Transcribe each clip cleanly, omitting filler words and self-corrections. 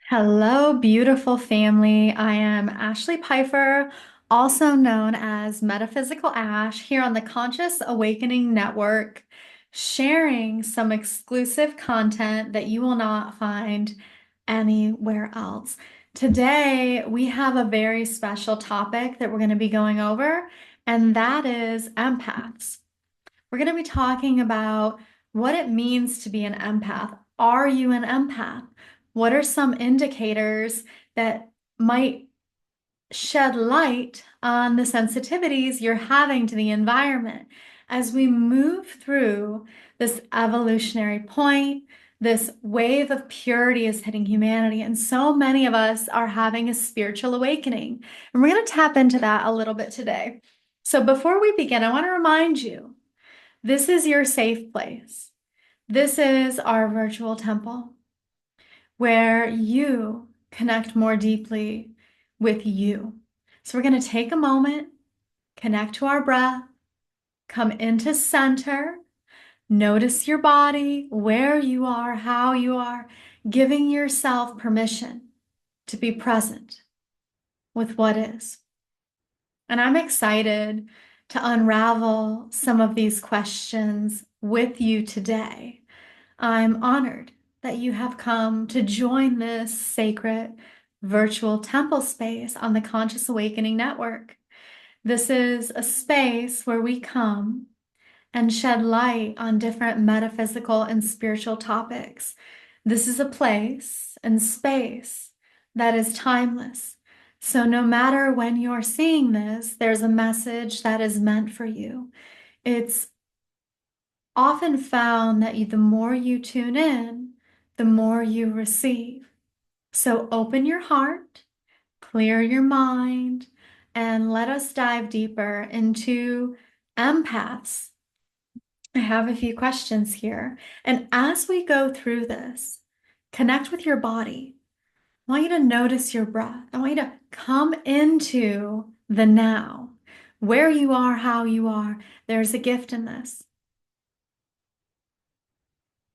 Hello, beautiful family. I am Ashlea Piefer, also known as Metaphysical Ash, here on the Conscious Awakening Network, sharing some exclusive content that you will not find anywhere else. Today, we have a very special topic that we're going to be going over, and that is empaths. We're going to be talking about what it means to be an empath. Are you an empath? What are some indicators that might shed light on the sensitivities you're having to the environment as we move through this evolutionary point? This wave of purity is hitting humanity, and so many of us are having a spiritual awakening. And we're going to tap into that a little bit today. So, before we begin, I want to remind you this is your safe place. This is our virtual temple where you connect more deeply with you. So we're going to take a moment, connect to our breath, come into center, notice your body, where you are, how you are, giving yourself permission to be present with what is. And I'm excited to unravel some of these questions with you today. I'm honored that you have come to join this sacred virtual temple space on the Conscious Awakening Network. This is a space where we come and shed light on different metaphysical and spiritual topics. This is a place and space that is timeless. So no matter when you're seeing this, there's a message that is meant for you. It's often found that the more you tune in, the more you receive. So open your heart, clear your mind, and let us dive deeper into empaths. I have a few questions here. And as we go through this, connect with your body. I want you to notice your breath. I want you to come into the now, where you are, how you are. There's a gift in this.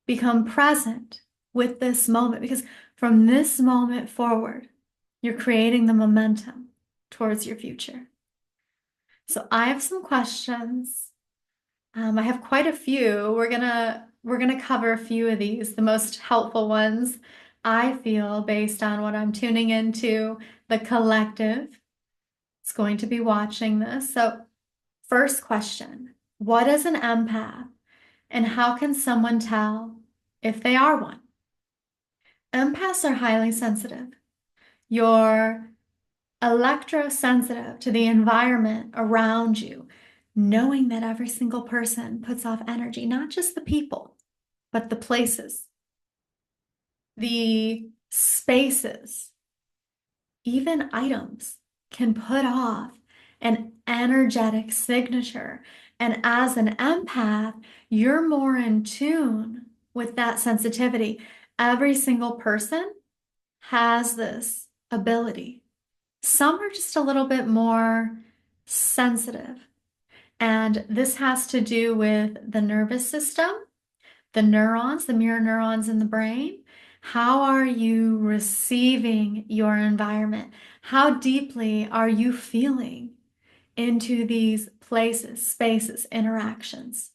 Become present with this moment, because from this moment forward, you're creating the momentum towards your future. So I have some questions. I have quite a few. We're gonna cover a few of these, the most helpful ones I feel based on what I'm tuning into. The collective is going to be watching this. So first question, what is an empath and how can someone tell if they are one? Empaths are highly sensitive. You're electrosensitive to the environment around you, knowing that every single person puts off energy, not just the people, but the places, the spaces, even items can put off an energetic signature. And as an empath, you're more in tune with that sensitivity. Every single person has this ability. Some are just a little bit more sensitive. And this has to do with the nervous system, the neurons, the mirror neurons in the brain. How are you receiving your environment? How deeply are you feeling into these places, spaces, interactions?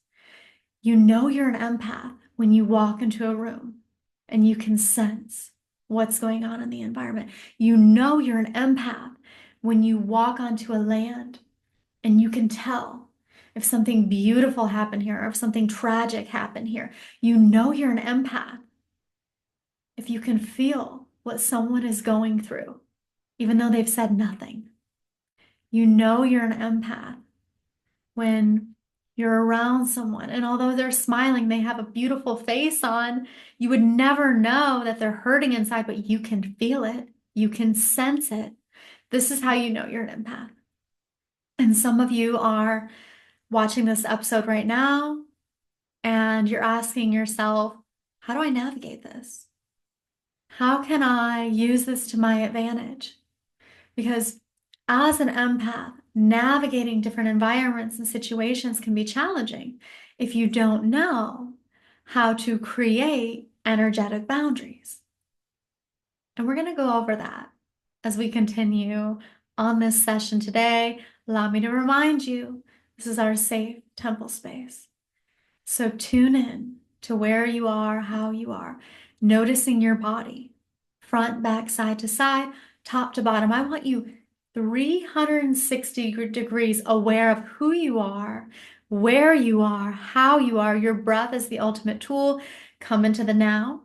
You know you're an empath when you walk into a room and you can sense what's going on in the environment. You know you're an empath when you walk onto a land and you can tell if something beautiful happened here or if something tragic happened here. You know you're an empath if you can feel what someone is going through, even though they've said nothing. You know you're an empath when you're around someone, and although they're smiling, they have a beautiful face on, you would never know that they're hurting inside, but you can feel it. You can sense it. This is how you know you're an empath. And some of you are watching this episode right now, and you're asking yourself, how do I navigate this? How can I use this to my advantage? Because as an empath, navigating different environments and situations can be challenging if you don't know how to create energetic boundaries. And we're going to go over that as we continue on this session today. Allow me to remind you, this is our safe temple space. So tune in to where you are, how you are, noticing your body, front, back, side to side, top to bottom. I want you 360 degrees aware of who you are, where you are, how you are. Your breath is the ultimate tool. Come into the now,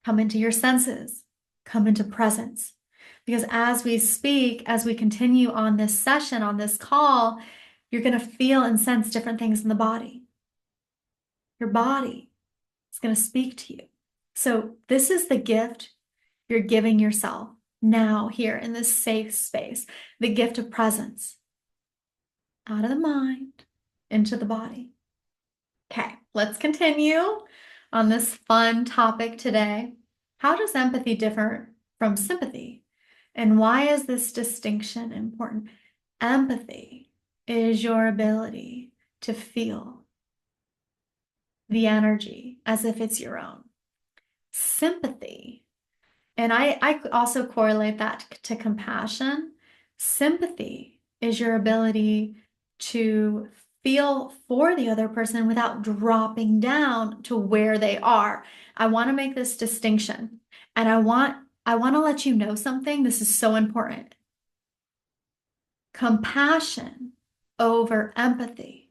come into your senses, come into presence. Because as we speak, as we continue on this session, on this call, you're going to feel and sense different things in the body. Your body is going to speak to you. So this is the gift you're giving yourself now here in this safe space, the gift of presence out of the mind into the body. Okay, let's continue on this fun topic today. How does empathy differ from sympathy? And why is this distinction important? Empathy is your ability to feel the energy as if it's your own. Sympathy, and I also correlate that to compassion. Sympathy is your ability to feel for the other person without dropping down to where they are. I want to make this distinction, and I want to let you know something. This is so important. Compassion over empathy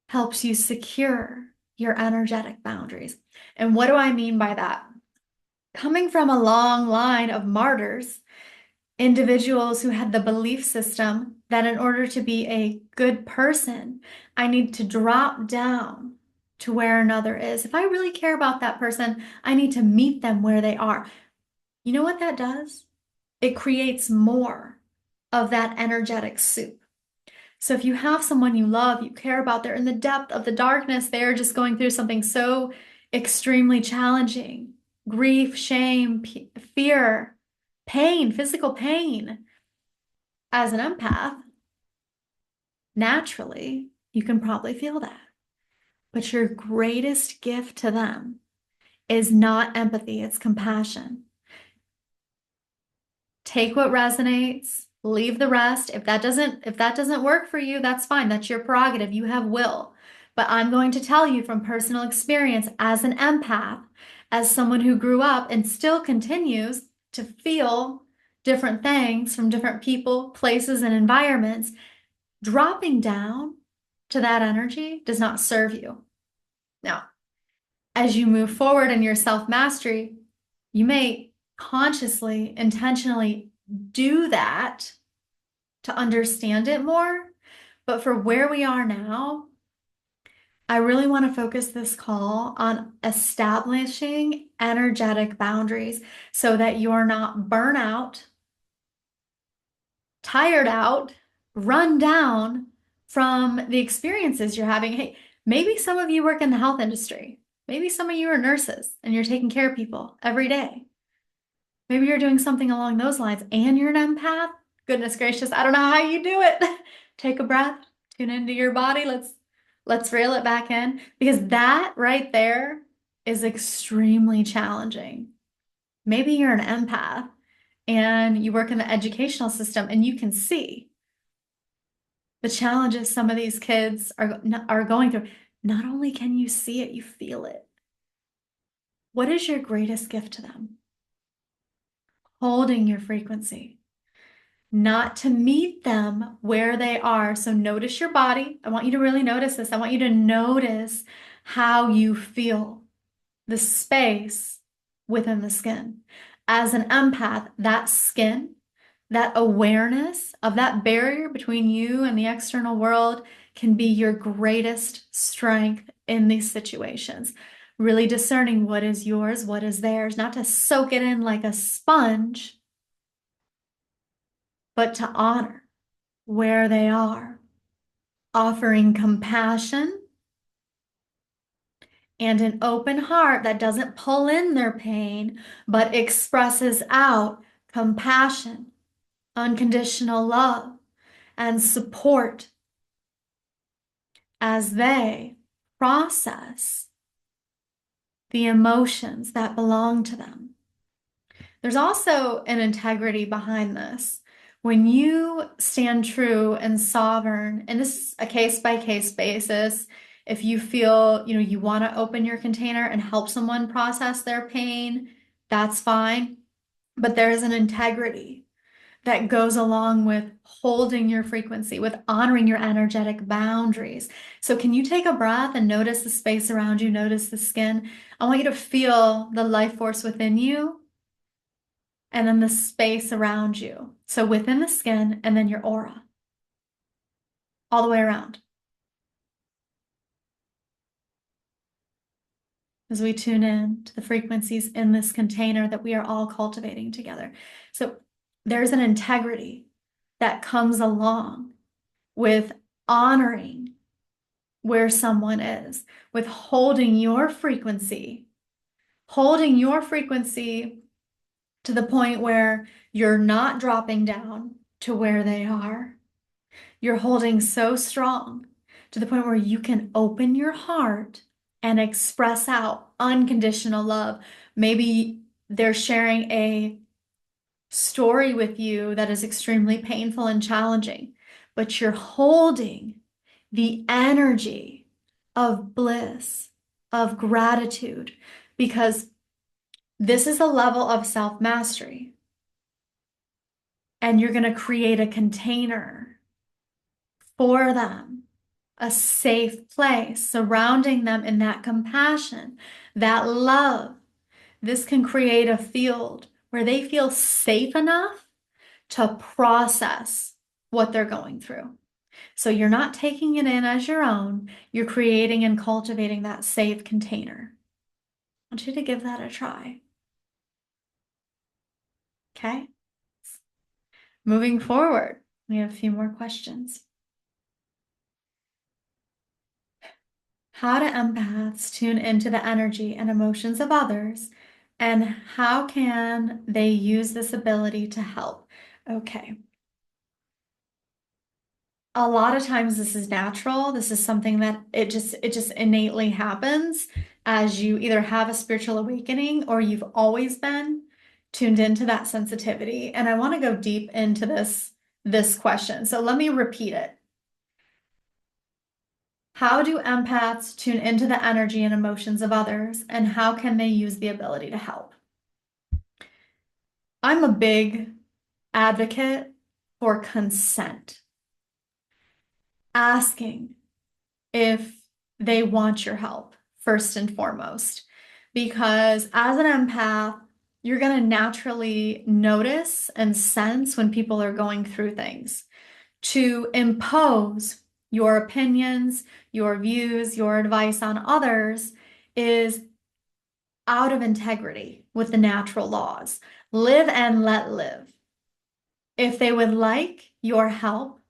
helps you secure your energetic boundaries. And what do I mean by that? Coming from a long line of martyrs, individuals who had the belief system that in order to be a good person, I need to drop down to where another is. If I really care about that person, I need to meet them where they are. You know what that does? It creates more of that energetic soup. So if you have someone you love, you care about, they're in the depth of the darkness, they're just going through something so extremely challenging, grief, shame, fear, pain, physical pain. As an empath, naturally, you can probably feel that. But your greatest gift to them is not empathy, it's compassion. Take what resonates, leave the rest. If that doesn't work for you, that's fine. That's your prerogative. You have will. But I'm going to tell you from personal experience as an empath, as someone who grew up and still continues to feel different things from different people, places, and environments, dropping down to that energy does not serve you. Now, as you move forward in your self-mastery, you may consciously, intentionally do that to understand it more. But for where we are now, I really want to focus this call on establishing energetic boundaries so that you're not burnout, tired out, run down from the experiences you're having. Hey, maybe some of you work in the health industry. Maybe some of you are nurses and you're taking care of people every day. Maybe you're doing something along those lines and you're an empath. Goodness gracious, I don't know how you do it. Take a breath, tune into your body. Let's reel it back in, because that right there is extremely challenging. Maybe you're an empath and you work in the educational system and you can see the challenges some of these kids are going through. Not only can you see it, you feel it. What is your greatest gift to them? Holding your frequency, not to meet them where they are. So notice your body. I want you to really notice this. I want you to notice how you feel, the space within the skin. As an empath, that skin, that awareness of that barrier between you and the external world can be your greatest strength in these situations. Really discerning what is yours, what is theirs, not to soak it in like a sponge, but to honor where they are, offering compassion and an open heart that doesn't pull in their pain, but expresses out compassion, unconditional love, and support as they process the emotions that belong to them. There's also an integrity behind this. When you stand true and sovereign, and this is a case by case basis, if you feel, you want to open your container and help someone process their pain, that's fine. But there is an integrity that goes along with holding your frequency, with honoring your energetic boundaries. So, can you take a breath and notice the space around you? Notice the skin. I want you to feel the life force within you and then the space around you. So, within the skin and then your aura, all the way around. As we tune in to the frequencies in this container that we are all cultivating together. So, there's an integrity that comes along with honoring where someone is, with holding your frequency to the point where you're not dropping down to where they are. You're holding so strong to the point where you can open your heart and express out unconditional love. Maybe they're sharing a story with you that is extremely painful and challenging, but you're holding the energy of bliss, of gratitude, because this is a level of self-mastery. And you're going to create a container for them, a safe place, surrounding them in that compassion, that love. This can create a field where they feel safe enough to process what they're going through. So you're not taking it in as your own, you're creating and cultivating that safe container. I want you to give that a try. Okay? Moving forward, we have a few more questions. How do empaths tune into the energy and emotions of others, and how can they use this ability to help? Okay. A lot of times this is natural. This is something that it just innately happens as you either have a spiritual awakening or you've always been tuned into that sensitivity. And I want to go deep into this question. So let me repeat it. How do empaths tune into the energy and emotions of others, and how can they use the ability to help? I'm a big advocate for consent, asking if they want your help, first and foremost, because as an empath, you're going to naturally notice and sense when people are going through things. To impose your opinions, your views, your advice on others is out of integrity with the natural laws. Live and let live. If they would like your help,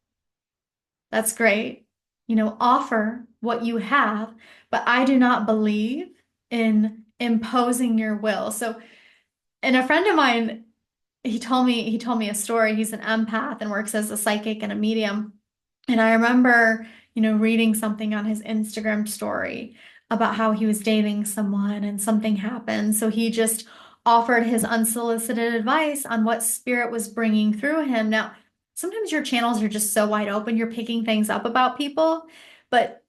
that's great. Offer what you have, but I do not believe in imposing your will. So, and a friend of mine, he told me a story. He's an empath and works as a psychic and a medium. And I remember, reading something on his Instagram story about how he was dating someone and something happened. So he just offered his unsolicited advice on what spirit was bringing through him. Now, sometimes your channels are just so wide open, you're picking things up about people, but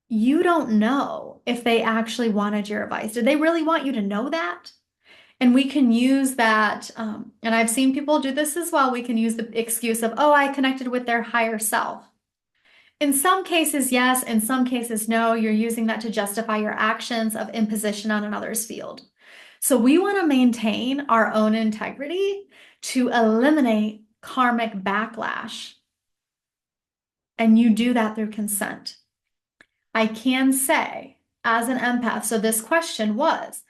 you don't know if they actually wanted your advice. Did they really want you to know that? And we can use that, and I've seen people do this as well. We can use the excuse of, oh, I connected with their higher self. In some cases, yes. In some cases, no. You're using that to justify your actions of imposition on another's field. So we want to maintain our own integrity to eliminate karmic backlash. And you do that through consent. I can say, as an empath, so this question was,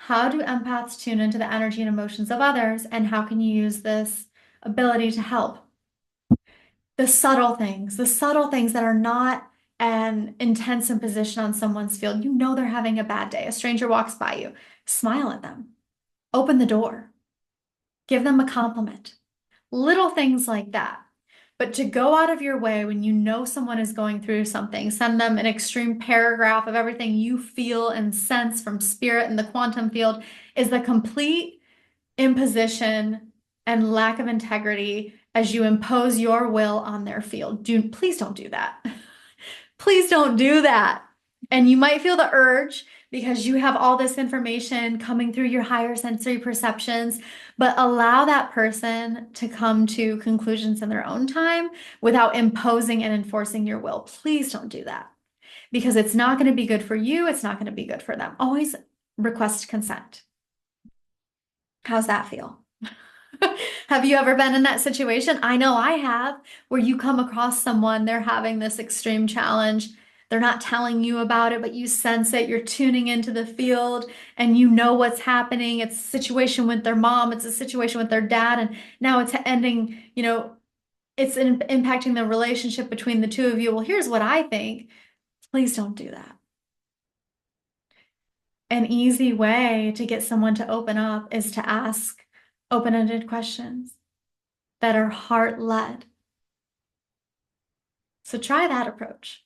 how do empaths tune into the energy and emotions of others, and how can you use this ability to help? The subtle things that are not an intense imposition on someone's field. They're having a bad day. A stranger walks by you. Smile at them. Open the door. Give them a compliment. Little things like that. But to go out of your way when you know someone is going through something, send them an extreme paragraph of everything you feel and sense from spirit in the quantum field is the complete imposition and lack of integrity as you impose your will on their field. Please don't do that. Please don't do that. And you might feel the urge because you have all this information coming through your higher sensory perceptions, but allow that person to come to conclusions in their own time without imposing and enforcing your will. Please don't do that because it's not going to be good for you. It's not going to be good for them. Always request consent. How's that feel? Have you ever been in that situation? I know I have, where you come across someone, they're having this extreme challenge. They're not telling you about it, but you sense it. You're tuning into the field and you know what's happening. It's a situation with their mom, it's a situation with their dad, and now it's ending, it's impacting the relationship between the two of you. Well, here's what I think. Please don't do that. An easy way to get someone to open up is to ask open-ended questions that are heart-led. So try that approach.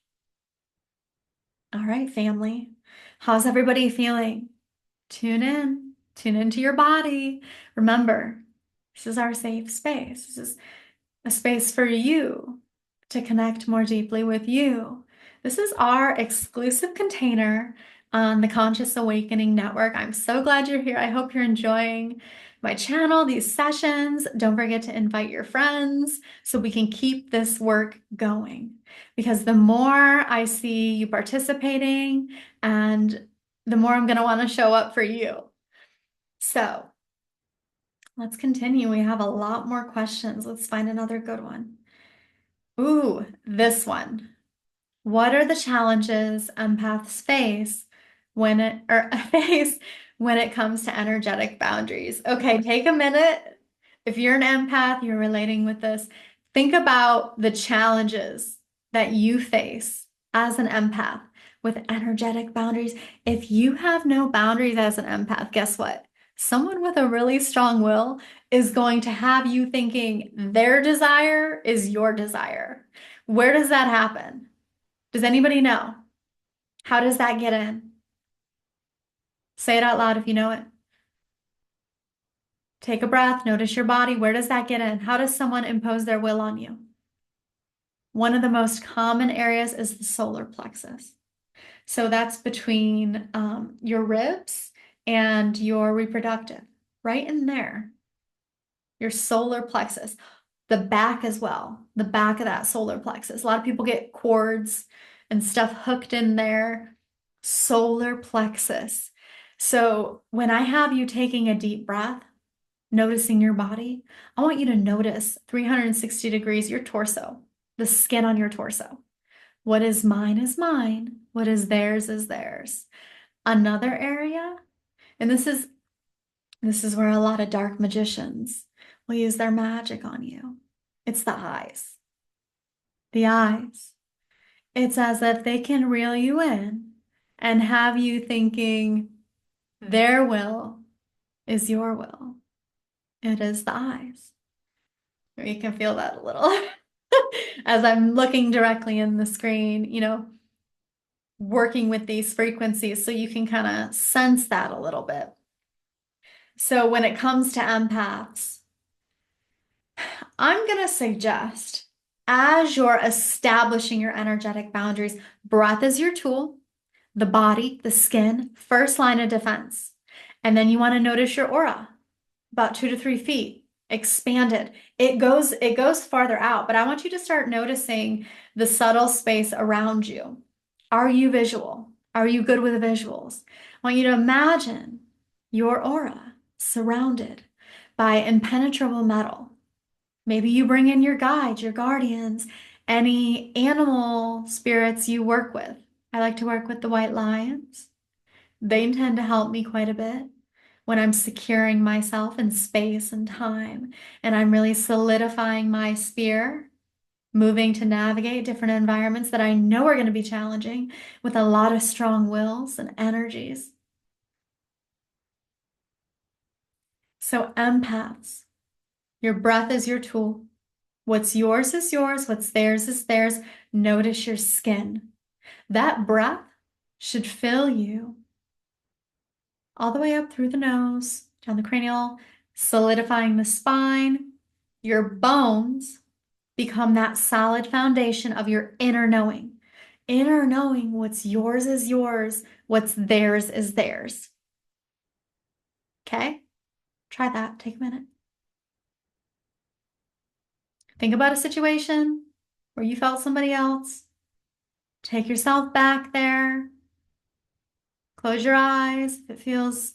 All right, family. How's everybody feeling? Tune in. Tune into your body. Remember, this is our safe space. This is a space for you to connect more deeply with you. This is our exclusive container on the Conscious Awakening Network. I'm so glad you're here. I hope you're enjoying my channel, these sessions. Don't forget to invite your friends so we can keep this work going. Because the more I see you participating, and the more I'm going to want to show up for you. So let's continue. We have a lot more questions. Let's find another good one. Ooh, this one. What are the challenges empaths face when it comes to energetic boundaries? Okay, take a minute. If you're an empath, you're relating with this. Think about the challenges that you face as an empath with energetic boundaries. If you have no boundaries as an empath, guess what? Someone with a really strong will is going to have you thinking their desire is your desire. Where does that happen? Does anybody know? How does that get in? Say it out loud if you know it. Take a breath, notice your body. Where does that get in? How does someone impose their will on you? One of the most common areas is the solar plexus. So that's between your ribs and your reproductive, right in there. Your solar plexus, the back as well, the back of that solar plexus. A lot of people get cords and stuff hooked in there. Solar plexus. So when I have you taking a deep breath, noticing your body, I want you to notice 360 degrees your torso, the skin on your torso. What is mine is mine. What is theirs is theirs. Another area, and this is where a lot of dark magicians will use their magic on you. It's the eyes. The eyes. It's as if they can reel you in and have you thinking their will is your will. It is the eyes. You can feel that a little as I'm looking directly in the screen, working with these frequencies so you can kind of sense that a little bit. So when it comes to empaths, I'm going to suggest as you're establishing your energetic boundaries, breath is your tool, the body, the skin, first line of defense. And then you want to notice your aura, about 2 to 3 feet, expanded. It goes farther out, but I want you to start noticing the subtle space around you. Are you visual? Are you good with visuals? I want you to imagine your aura surrounded by impenetrable metal. Maybe you bring in your guides, your guardians, any animal spirits you work with. I like to work with the white lions. They tend to help me quite a bit when I'm securing myself in space and time, and I'm really solidifying my sphere, moving to navigate different environments that I know are going to be challenging with a lot of strong wills and energies. So empaths, your breath is your tool. What's yours is yours. What's theirs is theirs. Notice your skin. That breath should fill you all the way up through the nose, down the cranial, solidifying the spine. Your bones become that solid foundation of your inner knowing. Inner knowing what's yours is yours, what's theirs is theirs. Okay? Try that. Take a minute. Think about a situation where you felt somebody else. Take yourself back there. Close your eyes if it feels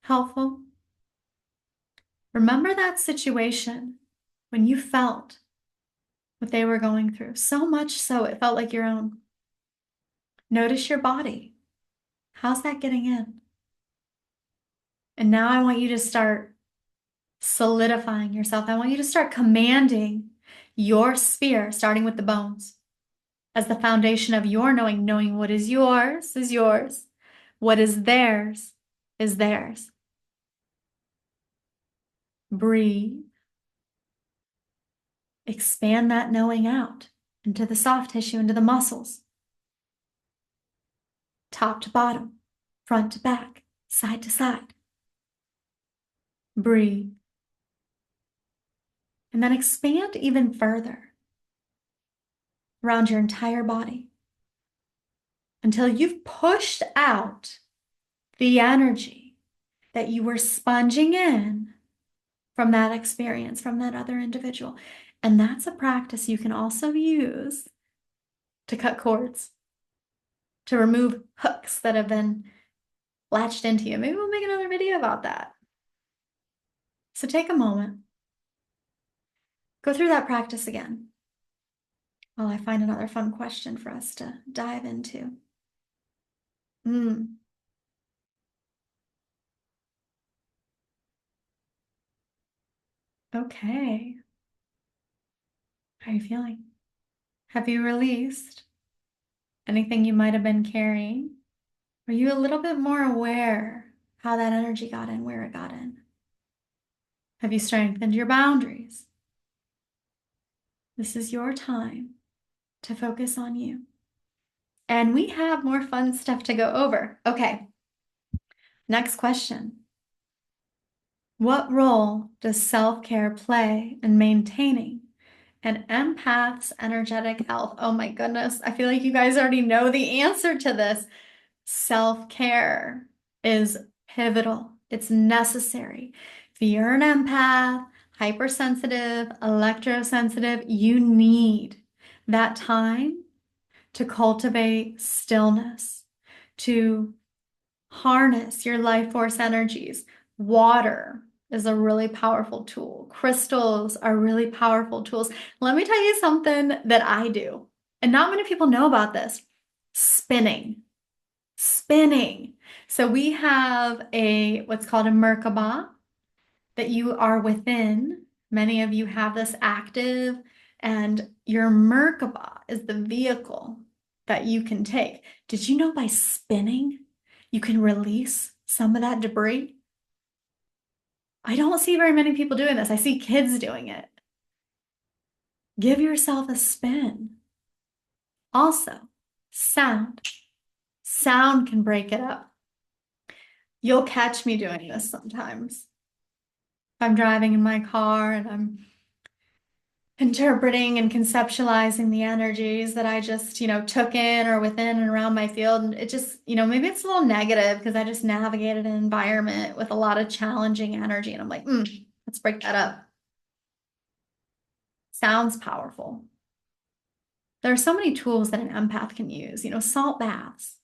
helpful. Remember that situation when you felt what they were going through, so much so it felt like your own. Notice your body. How's that getting in? And now I want you to start solidifying yourself. I want you to start commanding your sphere, starting with the bones, as the foundation of your knowing, knowing what is yours is yours, what is theirs is theirs. Breathe. Expand that knowing out into the soft tissue, into the muscles. Top to bottom, front to back, side to side. Breathe. And then expand even further around your entire body until you've pushed out the energy that you were sponging in from that experience, from that other individual. And that's a practice you can also use to cut cords, to remove hooks that have been latched into you. Maybe we'll make another video about that. So take a moment. Go through that practice again while I find another fun question for us to dive into. Okay. How are you feeling? Have you released anything you might have been carrying? Are you a little bit more aware how that energy got in, where it got in? Have you strengthened your boundaries? This is your time to focus on you. And we have more fun stuff to go over. Okay. Next question. What role does self-care play in maintaining an empath's energetic health? Oh my goodness. I feel like you guys already know the answer to this. Self-care is pivotal. It's necessary. If you're an empath, hypersensitive, electrosensitive, you need that time to cultivate stillness, to harness your life force energies. Water is a really powerful tool. Crystals are really powerful tools. Let me tell you something that I do, and not many people know about this. Spinning. So we have what's called a Merkaba that you are within. Many of you have this active, and your Merkaba is the vehicle that you can take. Did you know by spinning, you can release some of that debris? I don't see very many people doing this. I see kids doing it. Give yourself a spin. Also, sound. Sound can break it up. You'll catch me doing this sometimes. If I'm driving in my car and I'm interpreting and conceptualizing the energies that I just, took in or within and around my field. And it just, maybe it's a little negative because I just navigated an environment with a lot of challenging energy. And I'm like, let's break that up. Sounds powerful. There are so many tools that an empath can use, salt baths.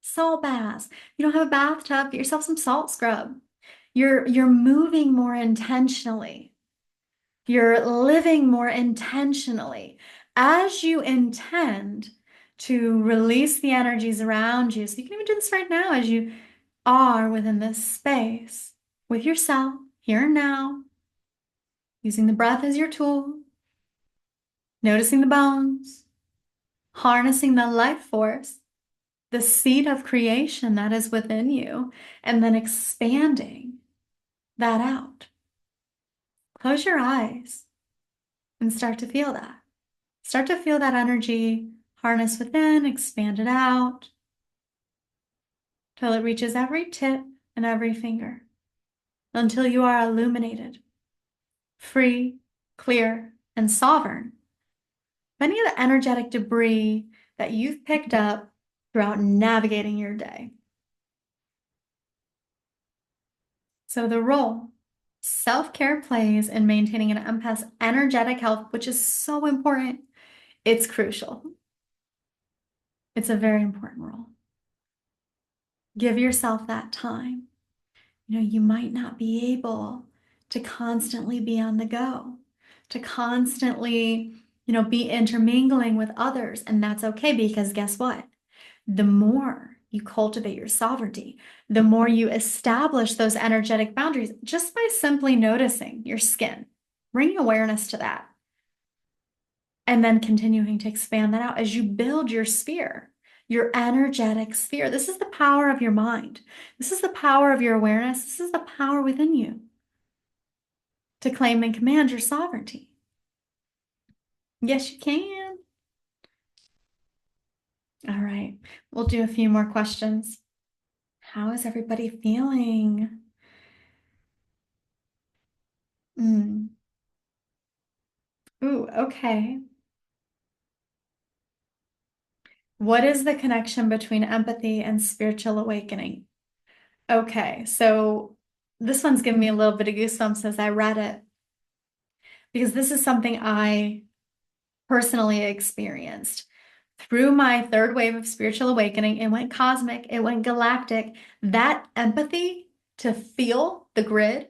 Salt baths. You don't have a bathtub, get yourself some salt scrub. You're moving more intentionally. You're living more intentionally as you intend to release the energies around you. So you can even do this right now as you are within this space with yourself, here and now, using the breath as your tool, noticing the bones, harnessing the life force, the seed of creation that is within you, and then expanding that out. Close your eyes and start to feel that. Start to feel that energy harness within, expand it out till it reaches every tip and every finger. until you are illuminated, free, clear, and sovereign of any of the energetic debris that you've picked up throughout navigating your day. So the role self-care plays in maintaining an empath's energetic health, which is so important, it's crucial. It's a very important role. Give yourself that time. You might not be able to constantly be on the go, to constantly, be intermingling with others. And that's okay, because guess what? The more you cultivate your sovereignty, the more you establish those energetic boundaries just by simply noticing your skin, bringing awareness to that, and then continuing to expand that out as you build your sphere, your energetic sphere. This is the power of your mind. This is the power of your awareness. This is the power within you to claim and command your sovereignty. Yes, you can. All right, we'll do a few more questions. How is everybody feeling? Ooh, okay. What is the connection between empathy and spiritual awakening? Okay, so this one's giving me a little bit of goosebumps as I read it, because this is something I personally experienced. Through my third wave of spiritual awakening, it went cosmic, it went galactic. That empathy to feel the grid,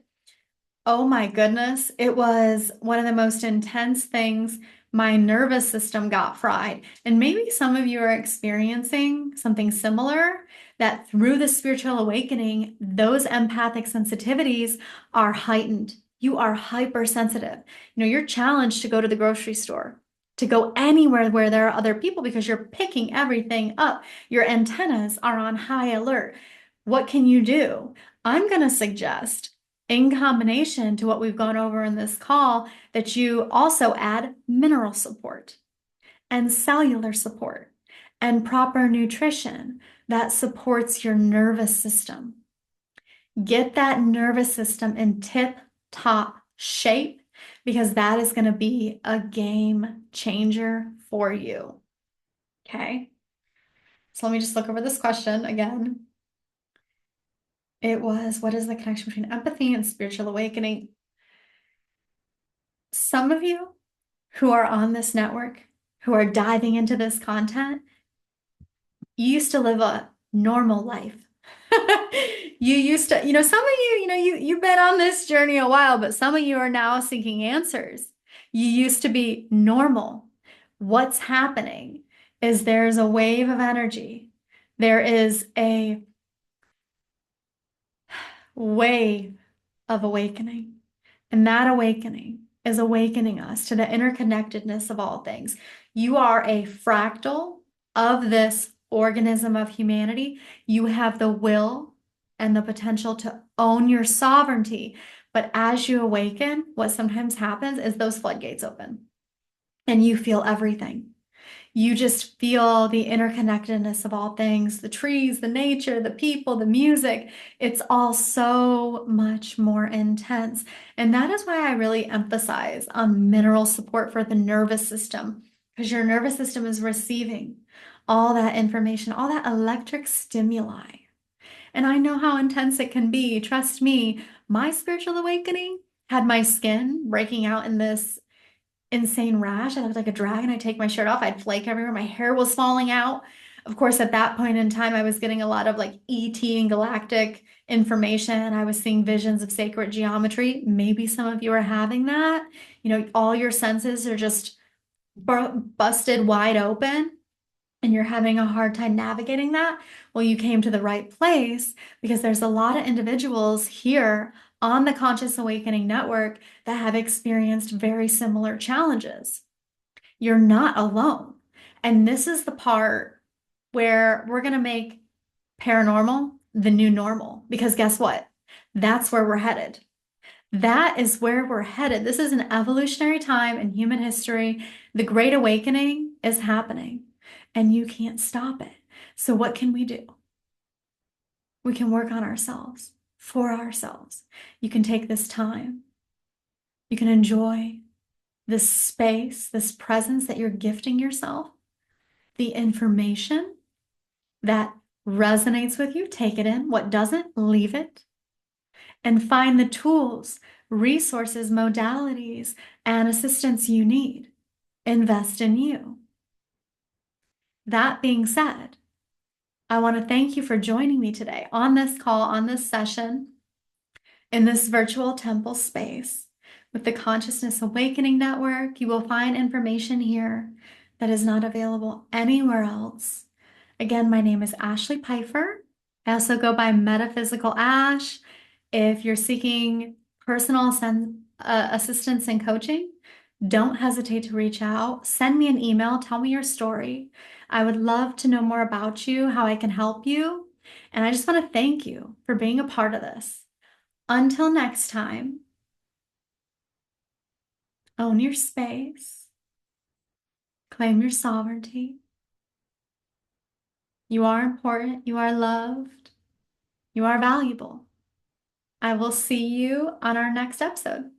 oh my goodness, it was one of the most intense things. My nervous system got fried. And maybe some of you are experiencing something similar, that through the spiritual awakening, those empathic sensitivities are heightened. You are hypersensitive. You're challenged to go to the grocery store, to go anywhere where there are other people, because you're picking everything up. Your antennas are on high alert. What can you do? I'm going to suggest, in combination to what we've gone over in this call, that you also add mineral support and cellular support and proper nutrition that supports your nervous system. Get that nervous system in tip-top shape, because that is going to be a game changer for you. Okay? So let me just look over this question again. It was, what is the connection between empathy and spiritual awakening? Some of you who are on this network, who are diving into this content, you used to live a normal life. You used to, some of you, you've been on this journey a while, but some of you are now seeking answers. You used to be normal. What's happening is there's a wave of energy. There is a wave of awakening. And that awakening is awakening us to the interconnectedness of all things. You are a fractal of this organism of humanity. You have the will and the potential to own your sovereignty. But as you awaken, what sometimes happens is those floodgates open and you feel everything. You just feel the interconnectedness of all things, the trees, the nature, the people, the music. It's all so much more intense. And that is why I really emphasize on mineral support for the nervous system, because your nervous system is receiving all that information, all that electric stimuli. And I know how intense it can be. Trust me, my spiritual awakening had my skin breaking out in this insane rash. I looked like a dragon. I'd take my shirt off. I'd flake everywhere. My hair was falling out. Of course, at that point in time, I was getting a lot of like ET and galactic information. I was seeing visions of sacred geometry. Maybe some of you are having that. All your senses are just busted wide open and you're having a hard time navigating that. Well, you came to the right place, because there's a lot of individuals here on the Conscious Awakening Network that have experienced very similar challenges. You're not alone. And this is the part where we're going to make paranormal the new normal, because guess what? That's where we're headed. That is where we're headed. This is an evolutionary time in human history. The Great Awakening is happening and you can't stop it. So what can we do? We can work on ourselves. for ourselves. You can take this time. You can enjoy this space, this presence that you're gifting yourself, the information that resonates with you, take it in. What doesn't, leave it. And find the tools, resources, modalities, and assistance you need. Invest in you. That being said, I want to thank you for joining me today on this call, on this session, in this virtual temple space. With the Consciousness Awakening Network, you will find information here that is not available anywhere else. Again, my name is Ashlea Piefer. I also go by Metaphysical Ash. If you're seeking personal assistance and coaching, don't hesitate to reach out. Send me an email. Tell me your story. I would love to know more about you, how I can help you. And I just want to thank you for being a part of this. Until next time, own your space, claim your sovereignty. You are important. You are loved. You are valuable. I will see you on our next episode.